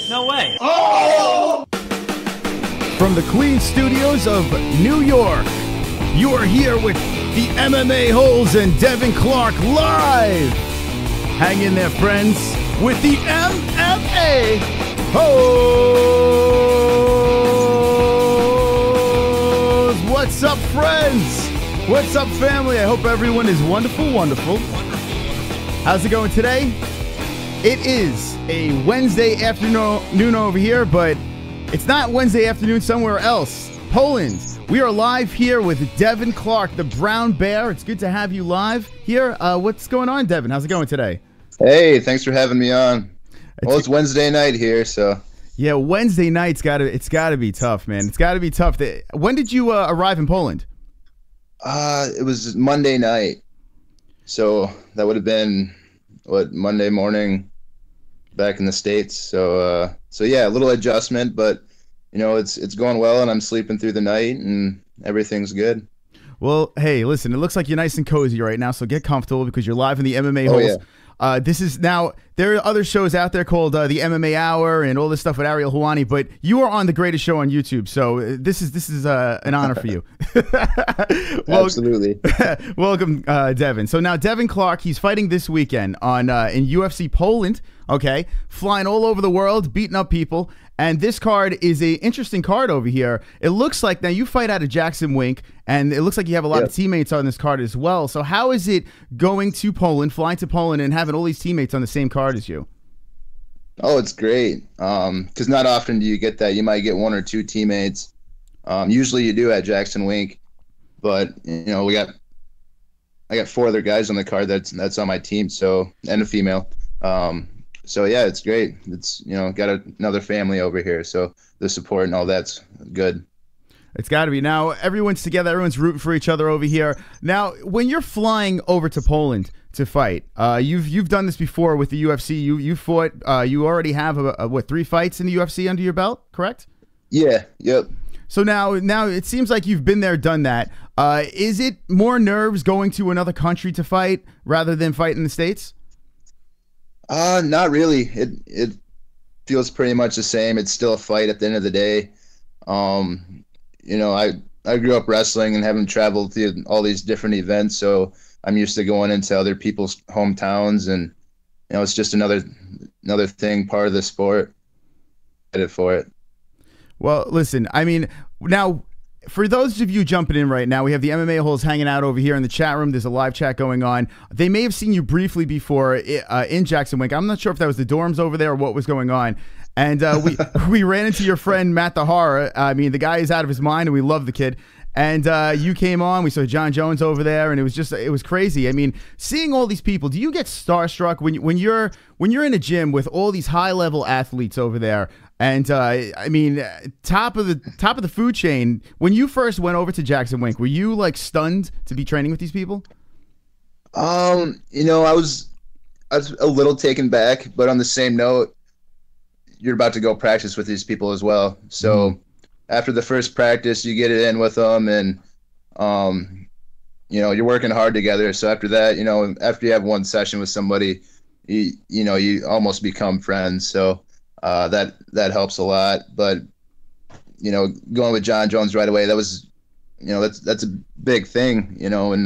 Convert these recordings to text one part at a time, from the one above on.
No way. Oh! From the Queen Studios of New York, you are here with the MMA-Holes and Devin Clark live. Hang in there, friends, with the MMA-Holes. What's up, friends? What's up, family? I hope everyone is wonderful, wonderful. How's it going today? It is a Wednesday afternoon over here, but it's not Wednesday afternoon somewhere else. Poland. We are live here with Devin Clark, the Brown Bear. It's good to have you live here. What's going on, Devin? How's it going today? Hey, thanks for having me on. Well, it's Wednesday night here, so. Yeah, Wednesday night's it's gotta be tough, man. It's gotta be tough. When did you arrive in Poland? It was Monday night. So that would have been, what, Monday morning back in the States. So yeah, a little adjustment, but you know, it's going well, and I'm sleeping through the night, and everything's good. Well, hey, listen, it looks like you're nice and cozy right now, so get comfortable because you're live in the MMA-Holes. Yeah. This is now, there are other shows out there called the MMA Hour and all this stuff with Ariel Helwani, but you are on the greatest show on YouTube, so this is an honor for you. Absolutely. Welcome, Devin. So now Devin Clark, he's fighting this weekend on in UFC Poland, okay, flying all over the world, beating up people. And this card is a interesting card over here. It looks like, now you fight out of Jackson Wink, and it looks like you have a lot of teammates on this card as well. So how is it going to Poland, flying to Poland, and having all these teammates on the same card as you? Oh, it's great. Because not often do you get that. You might get one or two teammates. Usually you do at Jackson Wink, but you know, I got 4 other guys on the card that's on my team, so, and a female. So yeah, it's great. It's, you know, got another family over here, so the support and all that's good. It's got to be. Now everyone's together, everyone's rooting for each other over here. Now, when you're flying over to Poland to fight, you've done this before with the UFC. You fought. You already have what, 3 fights in the UFC under your belt, correct? Yeah. Yep. So now it seems like you've been there, done that. Is it more nerves going to another country to fight rather than fight in the States? Not really. It feels pretty much the same. It's still a fight at the end of the day. You know, I grew up wrestling and having traveled to all these different events, so I'm used to going into other people's hometowns, and you know, it's just another thing, part of the sport. Headed for it. Well, listen, I mean, now, for those of you jumping in right now, we have the MMA-Holes hanging out over here in the chat room. There's a live chat going on. They may have seen you briefly before in Jackson Wink. I'm not sure if that was the dorms over there or what was going on. And we ran into your friend Matt the Horror. I mean, the guy is out of his mind, and we love the kid. And you came on. We saw John Jones over there, and it was crazy. I mean, seeing all these people, do you get starstruck when you're in a gym with all these high-level athletes over there? And I mean, top of the food chain. When you first went over to Jackson Wink, were you like stunned to be training with these people? You know, I was a little taken back, but on the same note, you're about to go practice with these people as well. So after the first practice, you get it in with them, and you know, you're working hard together. So after that, you know, after you have one session with somebody, you know, you almost become friends. So that helps a lot. But you know, going with John Jones right away, that was, you know, that's a big thing, you know, when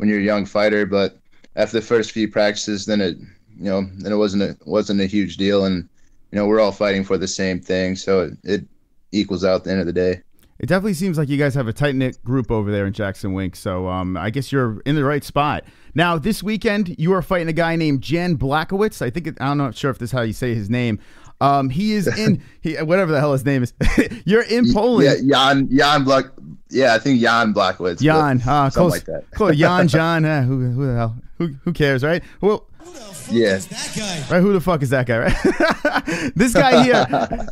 you're a young fighter. But after the first few practices, then it wasn't a huge deal, and you know, we're all fighting for the same thing, so it equals out at the end of the day. It definitely seems like you guys have a tight-knit group over there in Jackson Wink, so I guess you're in the right spot. Now, this weekend, you are fighting a guy named Jan Blachowicz. I'm not sure if this is how you say his name. He is in whatever the hell his name is. You're in Poland. Yeah, Jan Black. Yeah, I think Jan Blachowicz. Jan, something close, like that. Close. Jan, John. Who the hell? Who cares, right? Well, yeah. That guy. Right? Who the fuck is that guy? Right? This guy here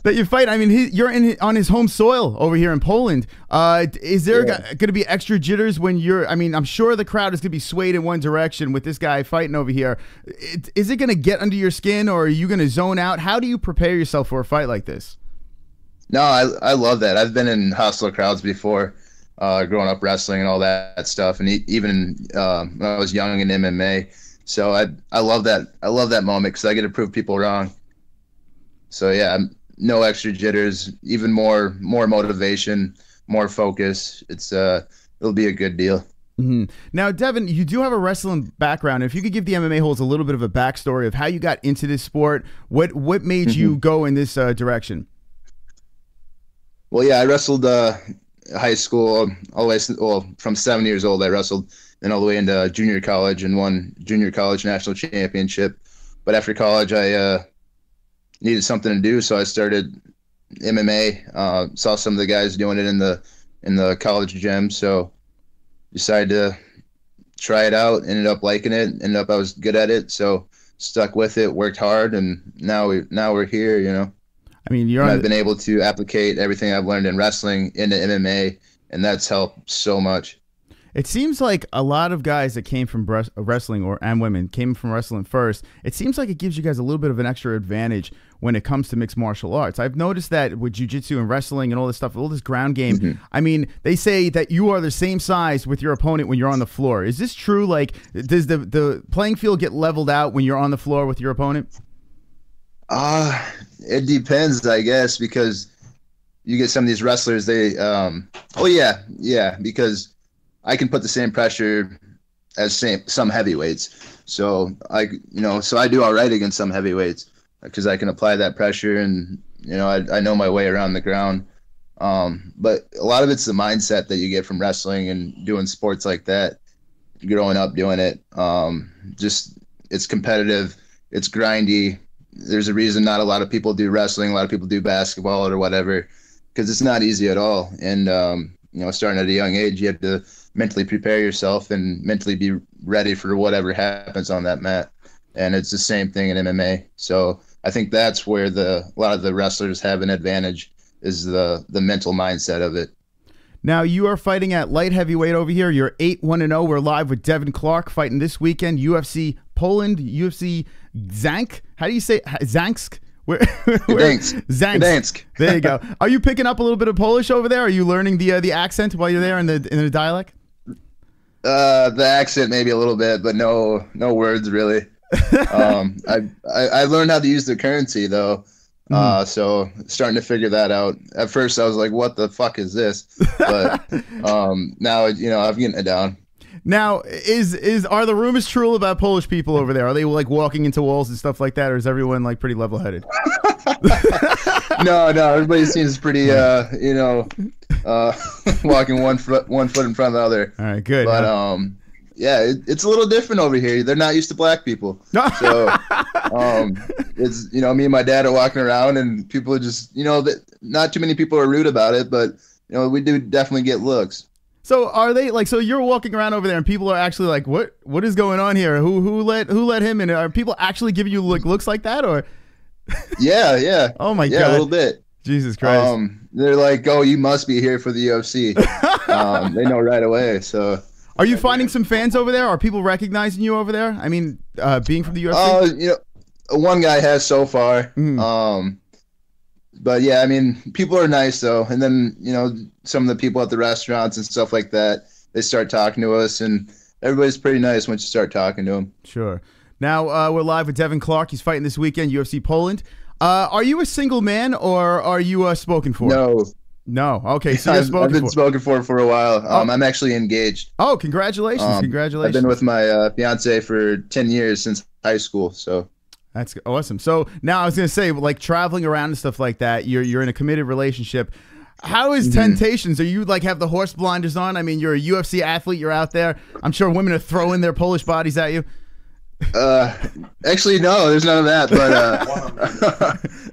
that you fight. I mean, you're on his home soil over here in Poland. Is there going to be extra jitters when you're? I mean, I'm sure the crowd is going to be swayed in one direction with this guy fighting over here. Is it going to get under your skin, or are you going to zone out? How do you prepare yourself for a fight like this? No, I love that. I've been in hostile crowds before, growing up wrestling and all that stuff, and even when I was young in MMA. So I love that. I love that moment because I get to prove people wrong. So yeah, no extra jitters, even more motivation, more focus. It'll be a good deal. Now, Devin, you do have a wrestling background. If you could give the MMA holes a little bit of a backstory of how you got into this sport, what made you go in this direction? Well, yeah, I wrestled high school all the way. Well, from 7 years old, I wrestled, and all the way into junior college and won junior college national championship. But after college, I needed something to do, so I started MMA. Saw some of the guys doing it in the college gym, so decided to try it out. Ended up liking it. Ended up I was good at it, so stuck with it. Worked hard, and now we're here. You know. I mean, I've been able to applicate everything I've learned in wrestling into MMA, and that's helped so much. It seems like a lot of guys that came from wrestling and women came from wrestling first. It seems like it gives you guys a little bit of an extra advantage when it comes to mixed martial arts. I've noticed that with jiu-jitsu and wrestling and all this stuff, all this ground game. I mean, they say that you are the same size with your opponent when you're on the floor. Is this true? Like, does the playing field get leveled out when you're on the floor with your opponent? It depends, I guess, because you get some of these wrestlers, they oh yeah, because I can put the same pressure as some heavyweights. So so I do all right against some heavyweights because I can apply that pressure, and I know my way around the ground. But a lot of it's the mindset that you get from wrestling and doing sports like that, growing up doing it. Just it's competitive, it's grindy. There's a reason not a lot of people do wrestling. A lot of people do basketball or whatever, because it's not easy at all. And starting at a young age, you have to mentally prepare yourself and mentally be ready for whatever happens on that mat. And it's the same thing in MMA. So I think that's where a lot of the wrestlers have an advantage, is the mental mindset of it. Now, you are fighting at light heavyweight over here. You're 8-1-0. We're live with Devin Clark fighting this weekend. UFC Poland, UFC Gdansk. How do you say Gdansk? Gdansk. Gdansk. There you go. Are you picking up a little bit of Polish over there? Are you learning the accent while you're there in the dialect? The accent maybe a little bit, but no words really. I learned how to use the currency though. So starting to figure that out. At first I was like, what the fuck is this? But now I'm getting it down. Now, are the rumors true about Polish people over there? Are they like walking into walls and stuff like that, or is everyone like pretty level-headed? No, everybody seems pretty walking one foot in front of the other. All right, good. But yeah, it's a little different over here. They're not used to black people. So it's me and my dad are walking around, and people are just not too many people are rude about it, but we do definitely get looks. So are they like? So you're walking around over there, and people are actually like, "What is going on here? Who let him in?" Are people actually giving you looks like that, or? Yeah. Oh my God, a little bit. Jesus Christ. They're like, "Oh, you must be here for the UFC." They know right away. So. Are you finding some fans over there? Are people recognizing you over there? I mean, being from the UFC. One guy has so far. But yeah, I mean, people are nice though, and then some of the people at the restaurants and stuff like that, they start talking to us, and everybody's pretty nice once you start talking to them. Sure. Now we're live with Devin Clark. He's fighting this weekend, UFC Poland. Are you a single man, or are you spoken for? No. Okay, so you're I've been spoken for a while. I'm actually engaged. Oh, congratulations! Congratulations. I've been with my fiance for 10 years since high school. So. That's awesome. So now I was going to say, like traveling around and stuff like that, you're in a committed relationship. How is temptations? Are you like have the horse blinders on? I mean, you're a UFC athlete. You're out there. I'm sure women are throwing their Polish bodies at you. Actually, no, there's none of that.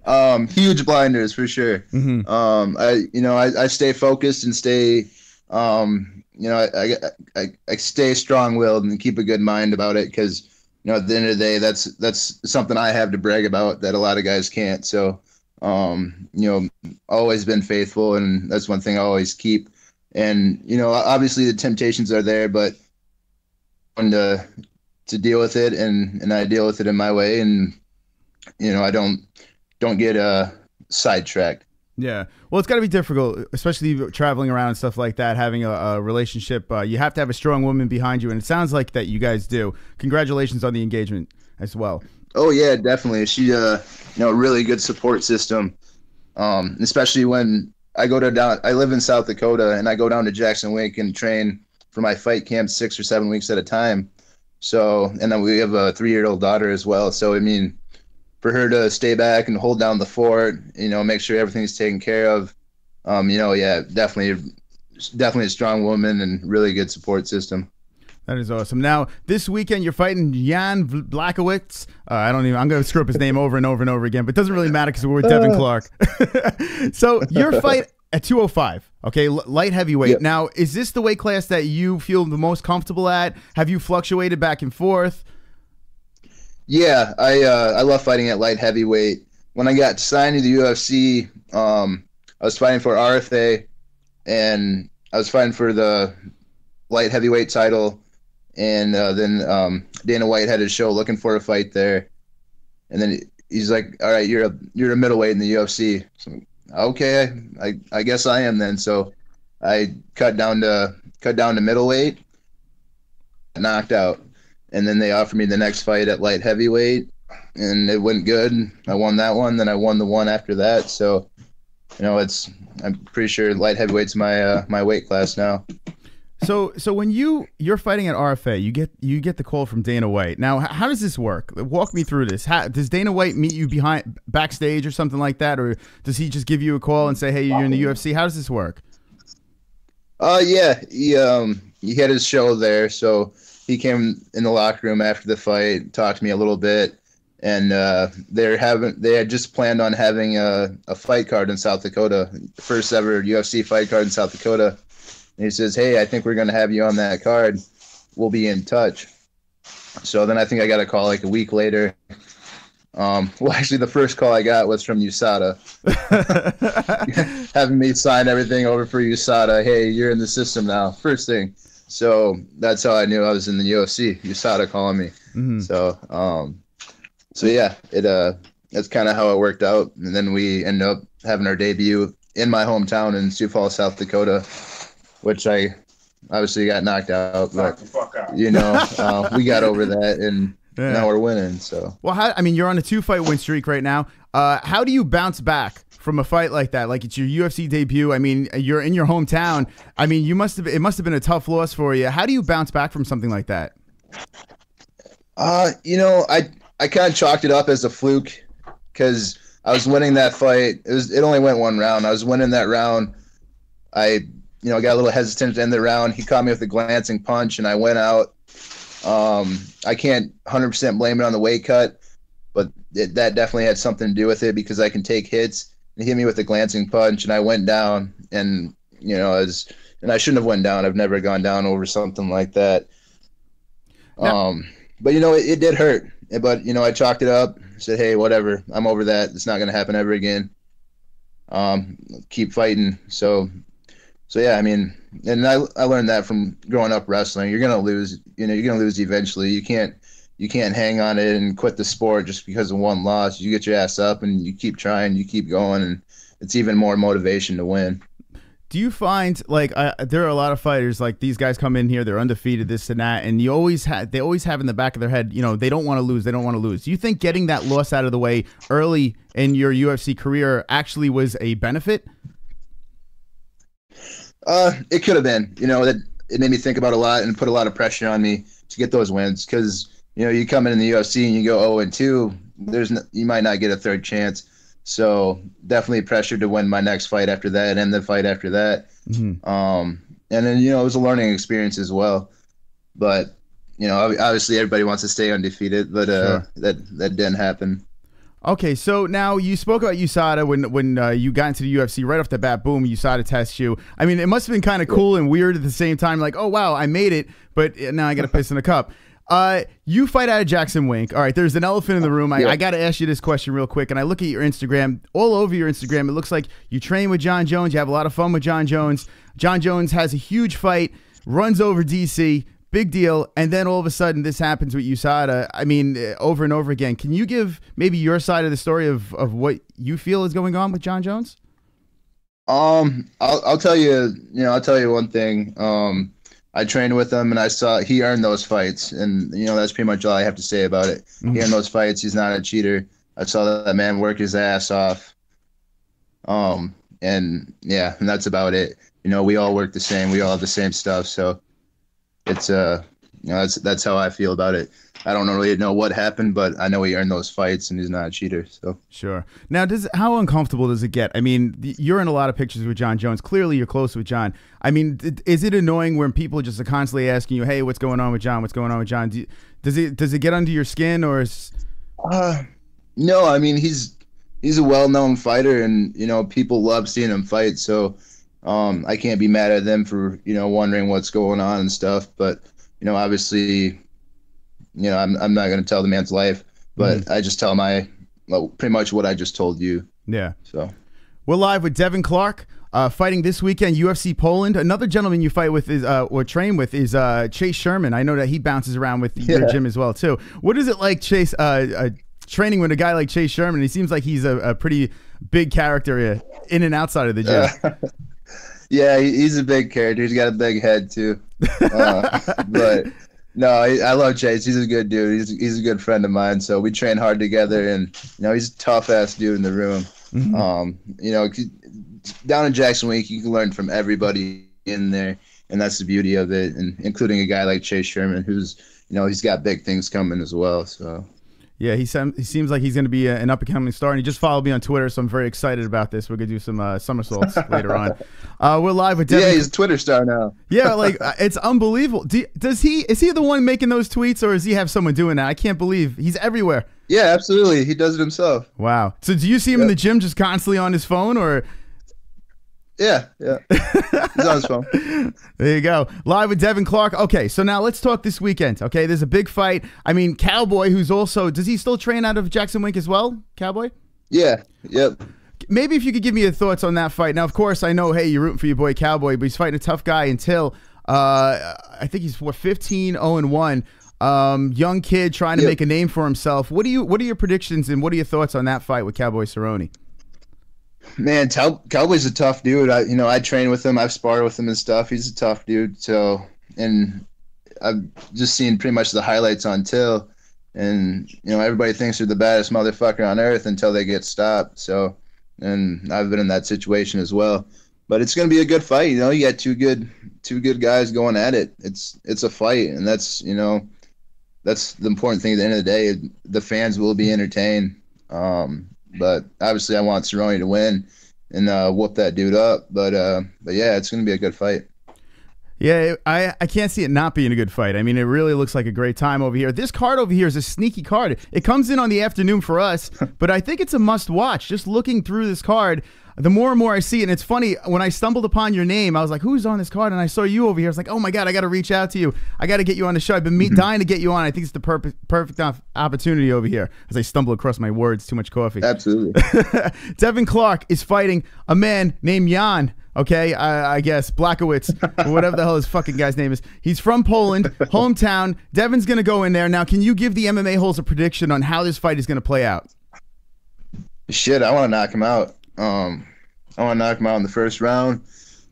But huge blinders for sure. I stay focused and stay. I stay strong-willed and keep a good mind about it because. At the end of the day, that's something I have to brag about that a lot of guys can't. So, always been faithful, and that's one thing I always keep. And obviously the temptations are there, but to deal with it, and I deal with it in my way, and I don't get sidetracked. Yeah. Well, it's got to be difficult, especially traveling around and stuff like that, having a relationship. You have to have a strong woman behind you, and it sounds like that you guys do. Congratulations on the engagement as well. Oh, yeah, definitely. She, really good support system, especially when I live in South Dakota, and I go down to Jackson Wink and train for my fight camp 6 or 7 weeks at a time. So, and then we have a 3-year-old daughter as well. So, I mean, for her to stay back and hold down the fort, make sure everything's taken care of. Definitely a strong woman and really good support system. That is awesome. Now, this weekend you're fighting Jan Blachowicz. I'm going to screw up his name over and over and over again, but it doesn't really matter because we're with Devin Clark. So your fight at 205, okay, light heavyweight. Yep. Now, is this the weight class that you feel the most comfortable at? Have you fluctuated back and forth? Yeah, I love fighting at light heavyweight. When I got signed to the UFC, I was fighting for RFA, and I was fighting for the light heavyweight title. And then Dana White had his show looking for a fight there, and then he's like, "All right, you're a middleweight in the UFC." So, okay, I guess I am then. So I cut down to middleweight, knocked out. And then they offered me the next fight at light heavyweight, and it went good. I won that one. Then I won the one after that. So, I'm pretty sure light heavyweight's my weight class now. So when you're fighting at RFA, you get the call from Dana White. Now, how does this work? Walk me through this. Does Dana White meet you backstage or something like that, or does he just give you a call and say, "Hey, you're in the UFC"? How does this work? Yeah, he had his show there, so he came in the locker room after the fight, talked to me a little bit, and they had just planned on having a fight card in South Dakota, first ever UFC fight card in South Dakota. And he says, "Hey, I think we're going to have you on that card. We'll be in touch." So then I think I got a call like a week later. Actually, the first call I got was from USADA, having me sign everything over for USADA. "Hey, you're in the system now." First thing. So that's how I knew I was in the UFC. USADA calling me. Mm-hmm. So yeah, that's kind of how it worked out. And then we ended up having our debut in my hometown in Sioux Falls, South Dakota, which I obviously got knocked out. But we got over that, and now we're winning. So well, you're on a 2-fight win streak right now. How do you bounce back from a fight like that? Like, it's your UFC debut. I mean, you're in your hometown. I mean, it must have been a tough loss for you. How do you bounce back from something like that? I kind of chalked it up as a fluke because I was winning that fight. It only went one round. I was winning that round. I got a little hesitant to end the round. He caught me with a glancing punch, and I went out. I can't 100% blame it on the weight cut, but that definitely had something to do with it because I can take hits. He hit me with a glancing punch, and I went down. And and I shouldn't have went down. I've never gone down over something like that. But it did hurt. But I chalked it up. Said, "Hey, whatever. I'm over that. It's not going to happen ever again. Keep fighting." So yeah. I mean, and I learned that from growing up wrestling. You're going to lose. You're going to lose eventually. You can't hang on it and quit the sport just because of one loss. You get your ass up and you keep trying, you keep going, and it's even more motivation to win. Do you find there are a lot of fighters like these guys come in here, they're undefeated, this and that, and they always have in the back of their head, they don't want to lose. They don't want to lose. Do you think getting that loss out of the way early in your UFC career actually was a benefit? It could have been. It made me think about a lot and put a lot of pressure on me to get those wins because you come in the UFC and you go 0-2, you might not get a third chance. So definitely pressured to win my next fight after that and the fight after that. Mm-hmm. And then, it was a learning experience as well. But, obviously everybody wants to stay undefeated, but sure. that didn't happen. Okay, so now you spoke about USADA when you got into the UFC. Right off the bat, boom, USADA tests you. I mean, it must have been kind of cool and weird at the same time. Like, oh, wow, I made it, but now I got to piss in a cup. You fight out of Jackson Wink. All right, there's an elephant in the room. I got to ask you this question real quick. And I look at your Instagram. All over your Instagram, it looks like you train with Jon Jones. You have a lot of fun with Jon Jones. Jon Jones has a huge fight, runs over DC. Big deal, and then all of a sudden this happens with USADA. I mean, over and over again. Can you give maybe your side of the story of what you feel is going on with Jon Jones? I'll tell you, I'll tell you one thing. I trained with him, and I saw he earned those fights, and that's pretty much all I have to say about it. He earned those fights. He's not a cheater. I saw that man work his ass off. And yeah, and that's about it. We all work the same. We all have the same stuff. So it's that's how I feel about it. I don't really know what happened, but I know he earned those fights, and he's not a cheater. So sure. Now, how uncomfortable does it get? I mean, you're in a lot of pictures with Jon Jones. Clearly, you're close with Jon. I mean, is it annoying when people just are constantly asking you, "Hey, what's going on with Jon? What's going on with Jon?" Does it get under your skin, or is? No. I mean, he's a well-known fighter, and people love seeing him fight. So I can't be mad at them for wondering what's going on and stuff. But obviously. I'm not going to tell the man's life, but I just tell pretty much what I just told you. Yeah. So we're live with Devin Clark, fighting this weekend, UFC Poland. Another gentleman you fight with is, or train with is Chase Sherman. I know that he bounces around with your gym as well too. What is it like, Chase, training with a guy like Chase Sherman? He seems like he's a pretty big character in and outside of the gym. Yeah, he's a big character. He's got a big head too. But no, I love Chase. He's a good dude. He's a good friend of mine. So we train hard together, and he's a tough ass dude in the room. Down in Jackson Week, you can learn from everybody in there, and that's the beauty of it. And including a guy like Chase Sherman, who's he's got big things coming as well. So. Yeah, he seems like he's going to be an up-and-coming star, and he just followed me on Twitter, so I'm very excited about this. We're going to do some somersaults later on. We're live with Devin. Yeah, he's a Twitter star now. Yeah, like it's unbelievable. Is he the one making those tweets, or does he have someone doing that? I can't believe he's everywhere. Yeah, absolutely. He does it himself. Wow. So do you see him in the gym just constantly on his phone, or? Yeah. He's on his phone. There you go. Live with Devin Clark. Okay, so now let's talk this weekend. Okay, there's a big fight. I mean, Cowboy, who's also, does he still train out of Jackson Wink as well, Cowboy? Yeah, yep. Maybe if you could give me your thoughts on that fight. Now, of course, I know, hey, you're rooting for your boy Cowboy, but he's fighting a tough guy until, I think he's 15-0-1. Young kid trying to make a name for himself. What are your predictions, and what are your thoughts on that fight with Cowboy Cerrone? Man, Cowboy's a tough dude. I train with him. I've sparred with him and stuff. He's a tough dude. So, and I've just seen pretty much the highlights on Till, and everybody thinks they're the baddest motherfucker on earth until they get stopped. So, and I've been in that situation as well. But it's gonna be a good fight. You got two good guys going at it. It's a fight, and that's that's the important thing at the end of the day. The fans will be entertained. But obviously I want Cerrone to win and whoop that dude up. But yeah, it's going to be a good fight. Yeah, I can't see it not being a good fight. I mean, it really looks like a great time over here. This card over here is a sneaky card. It comes in on the afternoon for us, but I think it's a must-watch. Just looking through this card, the more and more I see it, and it's funny, when I stumbled upon your name, I was like, who's on this card? And I saw you over here. I was like, oh my God, I got to reach out to you. I got to get you on the show. I've been dying to get you on. I think it's the perfect opportunity over here as I stumble across my words. Too much coffee. Absolutely. Devin Clark is fighting a man named Jan. Okay, I guess Blackowitz, or whatever the hell his fucking guy's name is. He's from Poland, hometown. Devin's going to go in there. Now, can you give the MMA-Holes a prediction on how this fight is going to play out? Shit, I want to knock him out. I want to knock him out in the first round.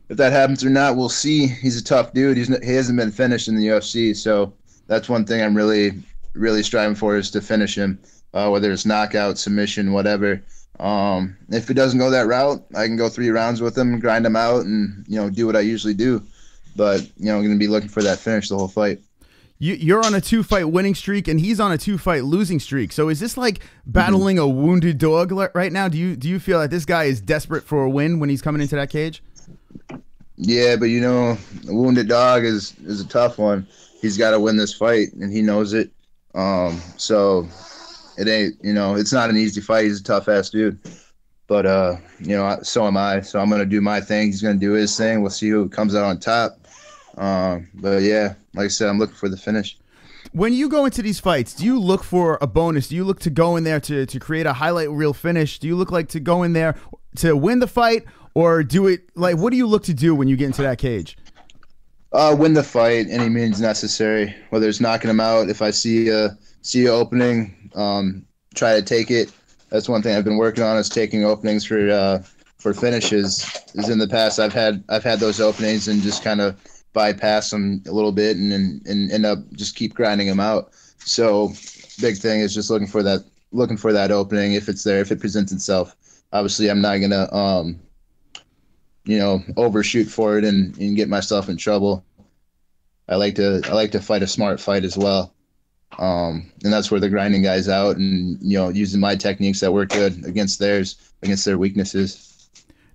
If that happens or not, we'll see. He's a tough dude. He hasn't been finished in the UFC, so that's one thing I'm really, really striving for, is to finish him, whether it's knockout, submission, whatever. If it doesn't go that route, I can go 3 rounds with him, grind him out, and do what I usually do. But I'm going to be looking for that finish the whole fight. You're on a 2-fight winning streak, and he's on a 2-fight losing streak. So is this like battling a wounded dog right now? Do you feel like this guy is desperate for a win when he's coming into that cage? Yeah, but a wounded dog is a tough one. He's got to win this fight, and he knows it. So it ain't, it's not an easy fight. He's a tough ass dude. But so am I. So I'm gonna do my thing. He's gonna do his thing. We'll see who comes out on top. But yeah, like I said, I'm looking for the finish. When you go into these fights, do you look for a bonus? Do you look to go in there to create a highlight reel finish? Do you look like to go in there to win the fight, or do it like, what do you look to do when you get into that cage? Win the fight, any means necessary. Whether it's knocking him out, if I see a opening, try to take it. That's one thing I've been working on, is taking openings for for finishes. Is in the past I've had those openings and just kind of bypass them a little bit and end up just keep grinding them out. So big thing is just looking for that opening if it's there, if it presents itself. Obviously, I'm not gonna overshoot for it and get myself in trouble. I like to fight a smart fight as well. And that's where the grinding guys out and using my techniques that work good against their weaknesses.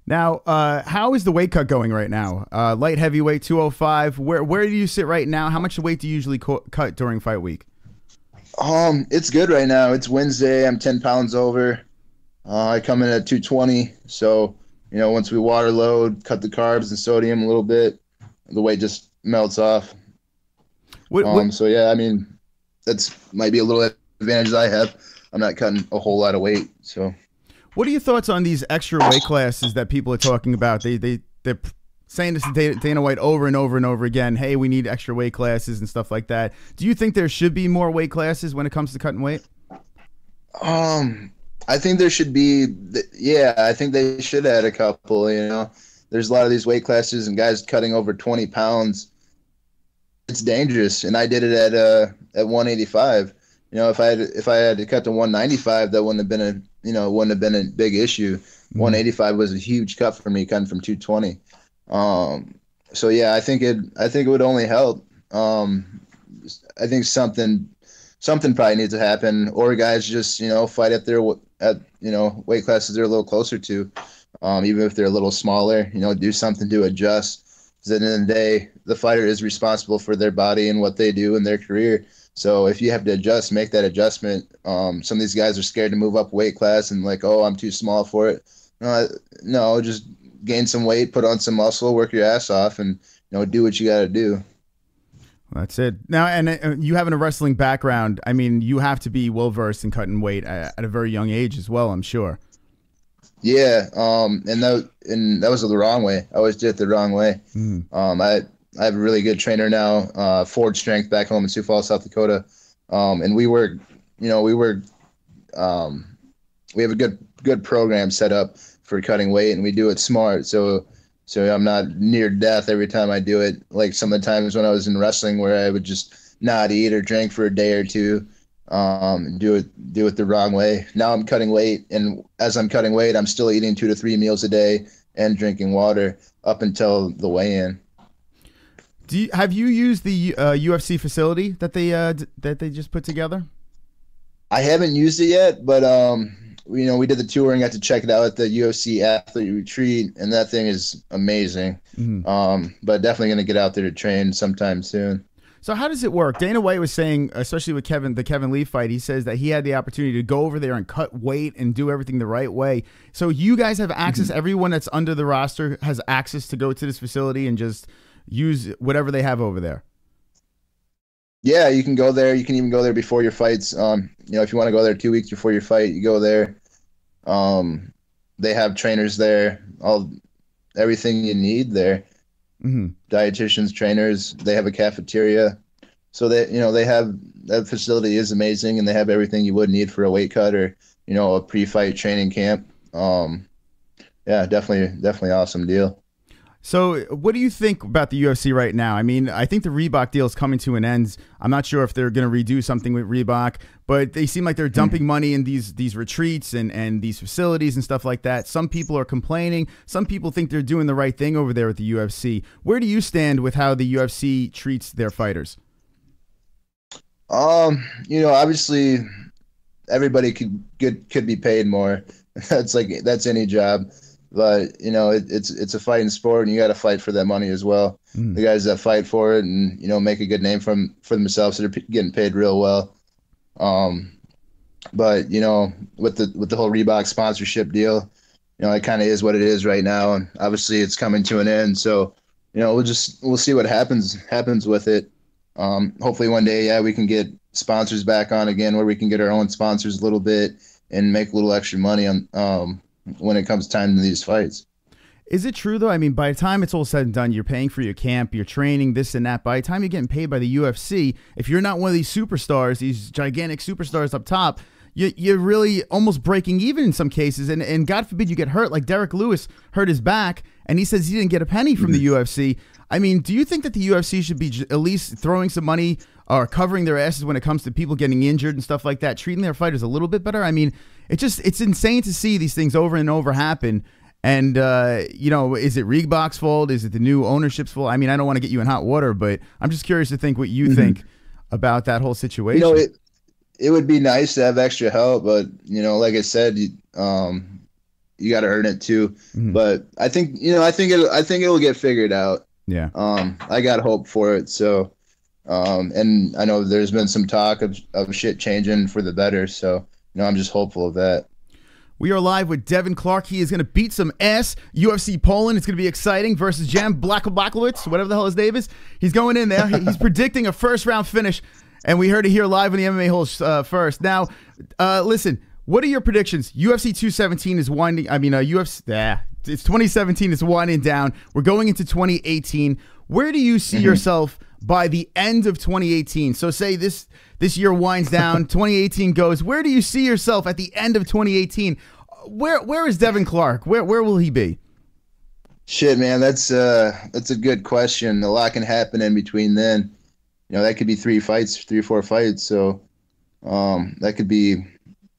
Now, how is the weight cut going right now? Light heavyweight 205. Where do you sit right now? How much weight do you usually cut during fight week? It's good right now. It's Wednesday. I'm 10 pounds over. I come in at 220. So, once we water load, cut the carbs and sodium a little bit, the weight just melts off. So yeah, I mean, that's might be a little advantage I have. I'm not cutting a whole lot of weight. So, what are your thoughts on these extra weight classes that people are talking about? They're saying this to Dana White over and over and over again. Hey, we need extra weight classes and stuff like that. Do you think there should be more weight classes when it comes to cutting weight? I think there should be. Yeah, I think they should add a couple. There's a lot of these weight classes and guys cutting over 20 pounds. It's dangerous, and I did it at 185. If I had to cut to 195, that wouldn't have been a big issue. 185 was a huge cut for me, cutting from 220. So yeah, I think it would only help. I think something probably needs to happen, or guys just fight at weight classes they're a little closer to, even if they're a little smaller. Do something to adjust. Because at the end of the day, the fighter is responsible for their body and what they do in their career. So if you have to adjust, make that adjustment. Some of these guys are scared to move up weight class and I'm too small for it. No, just gain some weight, put on some muscle, work your ass off, and do what you got to do. That's it. Now, and you having a wrestling background, I mean, you have to be well versed in cutting weight at a very young age as well, I'm sure. Yeah, and that was the wrong way. I always did it the wrong way. I have a really good trainer now, Ford Strength back home in Sioux Falls, South Dakota, and we have a good program set up for cutting weight, and we do it smart. So I'm not near death every time I do it. Like some of the times when I was in wrestling, where I would just not eat or drink for a day or two. Do it the wrong way. Now I'm cutting weight, and as I'm cutting weight, I'm still eating 2 to 3 meals a day and drinking water up until the weigh-in. Have you used the UFC facility that they just put together? I haven't used it yet, but we did the tour and got to check it out at the UFC athlete retreat, and that thing is amazing. But definitely going to get out there to train sometime soon. So how does it work? Dana White was saying, especially with the Kevin Lee fight, he says that he had the opportunity to go over there and cut weight and do everything the right way. So you guys have access, everyone that's under the roster has access to go to this facility and just use whatever they have over there. Yeah, you can go there. You can even go there before your fights. If you want to go there 2 weeks before your fight, you go there. They have trainers there, everything you need there. Dietitians, trainers, they have a cafeteria. So that that facility is amazing, and they have everything you would need for a weight cut or, a pre-fight training camp. Yeah, definitely awesome deal. So what do you think about the UFC right now? I mean, I think the Reebok deal is coming to an end. I'm not sure if they're going to redo something with Reebok, but they seem like they're dumping money in these retreats and these facilities and stuff like that. Some people are complaining. Some people think they're doing the right thing over there at the UFC. Where do you stand with how the UFC treats their fighters? Obviously everybody could be paid more. That's any job. But it's a fighting sport, and you got to fight for that money as well. The guys that fight for it and make a good name for themselves, they're getting paid real well. But with the whole Reebok sponsorship deal, it kind of is what it is right now, and obviously it's coming to an end. So we'll see what happens with it. Hopefully one day, we can get sponsors back on again, where we can get our own sponsors a little bit and make a little extra money on when it comes time to these fights. Is it true though? I mean, by the time it's all said and done, you're paying for your camp, your training, this and that. By the time you're getting paid by the UFC, if you're not one of these superstars, these gigantic superstars up top, you're really almost breaking even in some cases, and God forbid you get hurt. Like Derek Lewis hurt his back, and he says he didn't get a penny from the UFC. I mean, do you think that the UFC should be at least throwing some money or covering their asses when it comes to people getting injured and stuff like that, treating their fighters a little bit better? I mean, it's insane to see these things over and over happen. And, you know, is it Reebok's fault? Is it the new ownership's fault? I mean, I don't want to get you in hot water, but I'm just curious to think what you think about that whole situation. You know, it would be nice to have extra help, but, you know, like I said, you got to earn it too. But I think, you know, I think it'll get figured out. Yeah. I got hope for it. So, and I know there's been some talk of shit changing for the better. So, you know, I'm just hopeful of that. We are live with Devin Clark. He is going to beat some ass. UFC Poland. It's going to be exciting versus Jan Blachowicz, whatever the hell his name is. He's going in there. He's predicting a first-round finish, and we heard it here live on the MMA-Holes first. Now, listen, what are your predictions? UFC 217 is winding. I mean, UFC. It's 2017 is winding down. We're going into 2018. Where do you see yourself by the end of 2018? So say this year winds down, 2018 goes. Where do you see yourself at the end of 2018? Where is Devin Clark? Where will he be? Shit, man, that's a good question. A lot can happen in between then. You know, that could be 3 or 4 fights. So that could be,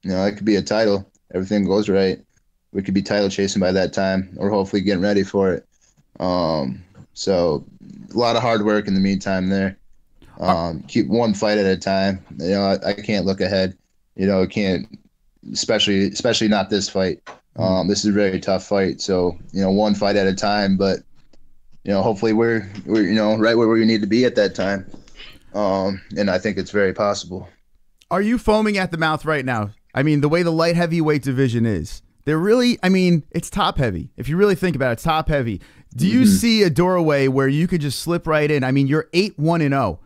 you know, that could be a title. Everything goes right. We could be title chasing by that time, or hopefully getting ready for it. So a lot of hard work in the meantime there. Keep one fight at a time. You know, I can't look ahead. You know, can't, especially not this fight. This is a very tough fight. So, you know, one fight at a time. But, you know, hopefully we're you know, right where we need to be at that time. And I think it's very possible. Are you foaming at the mouth right now? I mean, the way the light heavyweight division is, they're really, I mean, it's top heavy. If you really think about it, it's top heavy. Do you see a doorway where you could just slip right in? I mean, you're 8-1-0.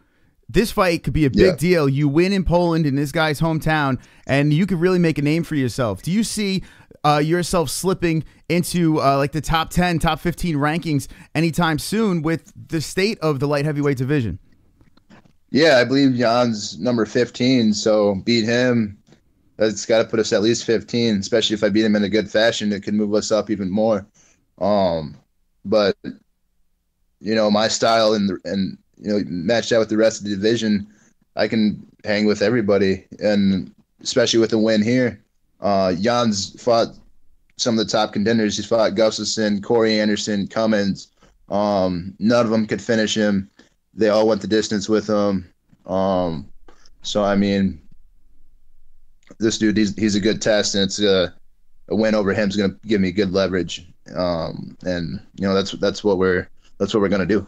This fight could be a big deal. You win in Poland, in this guy's hometown, and you could really make a name for yourself. Do you see yourself slipping into like the top 10, top 15 rankings anytime soon with the state of the light heavyweight division? Yeah, I believe Jan's number 15, so beat him. That's got to put us at least 15, especially if I beat him in a good fashion. It could move us up even more. But, you know, my style and you know, match that with the rest of the division, I can hang with everybody, and especially with the win here. Jan's fought some of the top contenders. He's fought Gustafsson, Corey Anderson, Cummins. None of them could finish him. They all went the distance with him. So, I mean, this dude, he's a good test, and it's a win over him is going to give me good leverage. And you know, that's what we're going to do.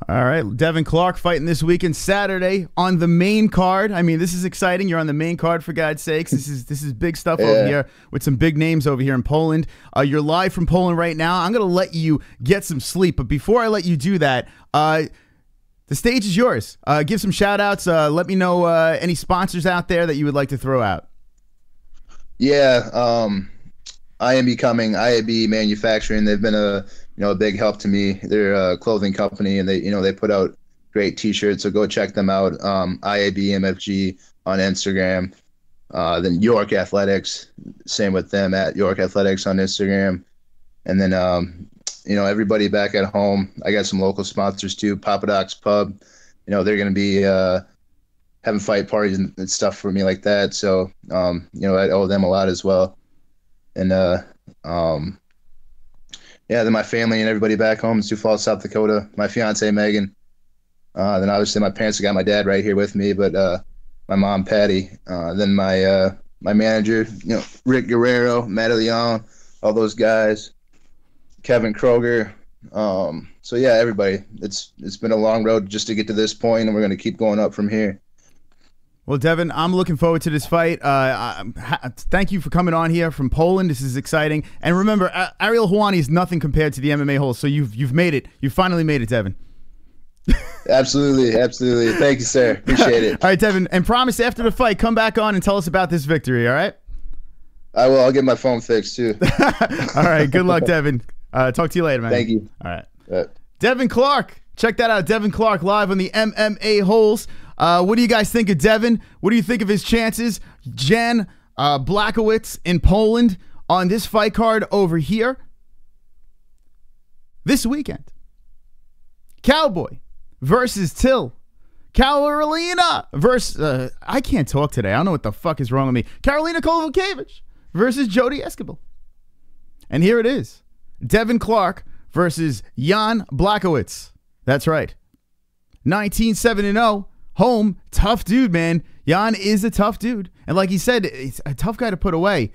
All right, Devin Clark fighting this weekend, Saturday on the main card. I mean, this is exciting. You're on the main card, for God's sakes. This is big stuff over here with some big names over here in Poland. You're live from Poland right now. I'm going to let you get some sleep, but before I let you do that, the stage is yours. Give some shout outs. Let me know any sponsors out there that you would like to throw out. Yeah, I am becoming IAB Manufacturing. They've been a big help to me. They're a clothing company, and they put out great T-shirts. So go check them out. IAB MFG on Instagram. Then York Athletics, same with them at York Athletics on Instagram. And then everybody back at home. I got some local sponsors too. Papa Doc's Pub. You know, they're going to be having fight parties and stuff for me like that. So I owe them a lot as well. And then my family and everybody back home in Sioux Falls, South Dakota. My fiance Megan. Then obviously my parents got my dad right here with me, but my mom Patty. Then my manager, Rick Guerrero, Matt Leon, all those guys. Kevin Kroger. So yeah, everybody. It's been a long road just to get to this point, and we're going to keep going up from here. Well, Devin, I'm looking forward to this fight. Thank you for coming on here from Poland. This is exciting. And remember, Ariel Helwani is nothing compared to the MMA-Holes, so you've made it. You finally made it, Devin. Absolutely. Thank you, sir. Appreciate it. All right, Devin, and promise after the fight, come back on and tell us about this victory, all right? I will. I'll get my phone fixed, too. All right, good luck, Devin. Talk to you later, man. Thank you. All right. Devin Clark. Check that out. Devin Clark live on the MMA-Holes. What do you guys think of Devin? What do you think of his chances? Jan Blachowicz in Poland on this fight card over here this weekend. Cowboy versus Till. Carolina versus, I can't talk today. I don't know what the fuck is wrong with me. Karolina Kowalkiewicz versus Jody Escobar. And here it is. Devin Clark versus Jan Blachowicz. That's right. 19-7-0. Home. Tough dude, man. Jan is a tough dude. And like he said, he's a tough guy to put away.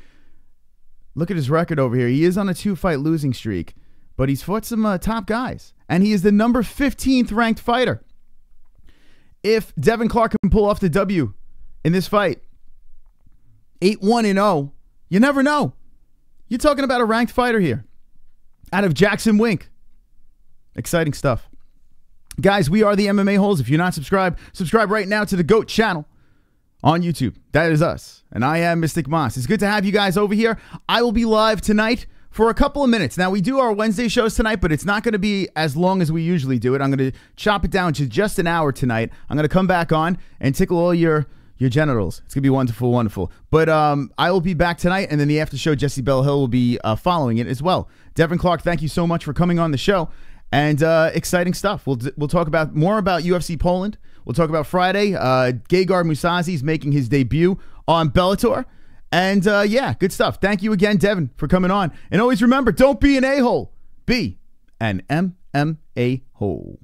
Look at his record over here. He is on a 2-fight losing streak. But he's fought some top guys. And he is the number 15th ranked fighter. If Devin Clark can pull off the W in this fight, 8-1-0, you never know. You're talking about a ranked fighter here out of Jackson Wink. Exciting stuff. Guys, we are the MMA-Holes. If you're not subscribed, subscribe right now to the GOAT channel on YouTube. That is us. And I am Mystic Moss. It's good to have you guys over here. I will be live tonight for a couple of minutes. Now, we do our Wednesday shows tonight, but it's not going to be as long as we usually do it. I'm going to chop it down to just an hour tonight. I'm going to come back on and tickle all your genitals. It's going to be wonderful, wonderful. But I will be back tonight, and then the after show, Jessie Belle Hill will be following it as well. Devin Clark, thank you so much for coming on the show. And exciting stuff. We'll talk about more about UFC Poland. We'll talk about Friday. Gegard Mousasi is making his debut on Bellator. And yeah, good stuff. Thank you again, Devin, for coming on. And always remember, don't be an a-hole. Be an MMA-hole.